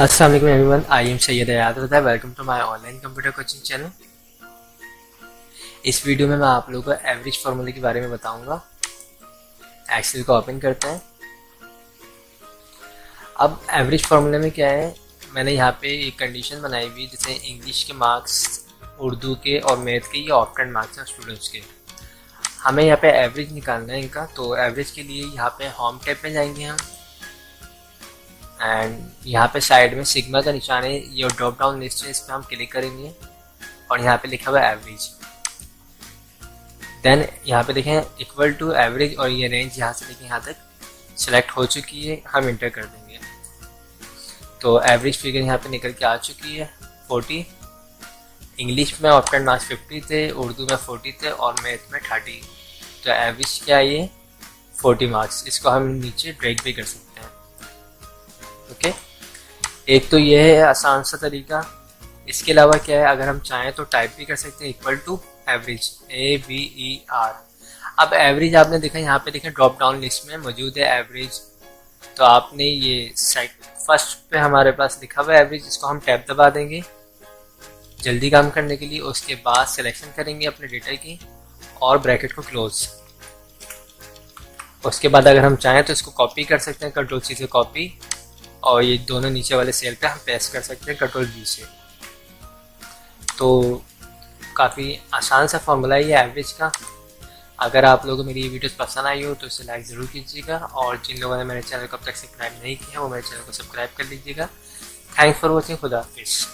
अस्सलाम वालेकुम everyone, I am Syed Hayat Raza. Welcome to my online computer coaching channel. इस video में मैं आप लोगों को एवरेज फार्मूले के बारे में बताऊंगा। एक्सेल को ओपन करते हैं। अब एवरेज फार्मूले में क्या है, मैंने यहाँ पे एक कंडीशन बनाई हुई, जैसे इंग्लिश के मार्क्स, उर्दू के और मैथ के ये ऑप्टेंट मार्क्स हैं स्टूडेंट्स के। हमें यहाँ पे एवरेज निकालना है इनका। तो एवरेज के लिए यहाँ पे होम टैब में जाएंगे हम, एंड यहाँ पे साइड में सिग्मा का निशान है, ये ड्रॉप डाउन लिस्ट है, इस पर हम क्लिक करेंगे और यहाँ पे लिखा हुआ है एवरेज। देन यहाँ पे देखें इक्वल टू एवरेज, और ये रेंज यहाँ से लेके यहाँ तक सिलेक्ट हो चुकी है, हम इंटर कर देंगे। तो एवरेज फिगर यहाँ पे निकल के आ चुकी है 40। इंग्लिश में ऑप्टेंट मार्क्स 50 थे, उर्दू में 40 थे और मैथ में 30। तो एवरेज क्या है, ये 40 मार्क्स। इसको हम नीचे ड्रैग भी कर सकते हैं। ओके, एक तो ये है आसान सा तरीका। इसके अलावा क्या है, अगर हम चाहें तो टाइप भी कर सकते हैं इक्वल टू एवरेज, AVER। अब एवरेज आपने देखा यहाँ पे, देखें ड्रॉप डाउन लिस्ट में मौजूद है एवरेज। तो आपने ये फर्स्ट पे हमारे पास लिखा हुआ है एवरेज, इसको हम टैब दबा देंगे जल्दी काम करने के लिए। उसके बाद सिलेक्शन करेंगे अपने डेटा की और ब्रैकेट को क्लोज। उसके बाद अगर हम चाहें तो इसको कॉपी कर सकते हैं, कंट्रोल-C से कॉपी, और ये दोनों नीचे वाले सेल पे हम पेस्ट कर सकते हैं कंट्रोल-V से। तो काफ़ी आसान सा फॉर्मूला है ये एवरेज का। अगर आप लोगों को मेरी ये वीडियोस पसंद आई हो तो इसे लाइक ज़रूर कीजिएगा, और जिन लोगों ने मेरे चैनल को अब तक सब्सक्राइब नहीं किया वो मेरे चैनल को सब्सक्राइब कर लीजिएगा। Thanks for watching. खुदा हाफिज़।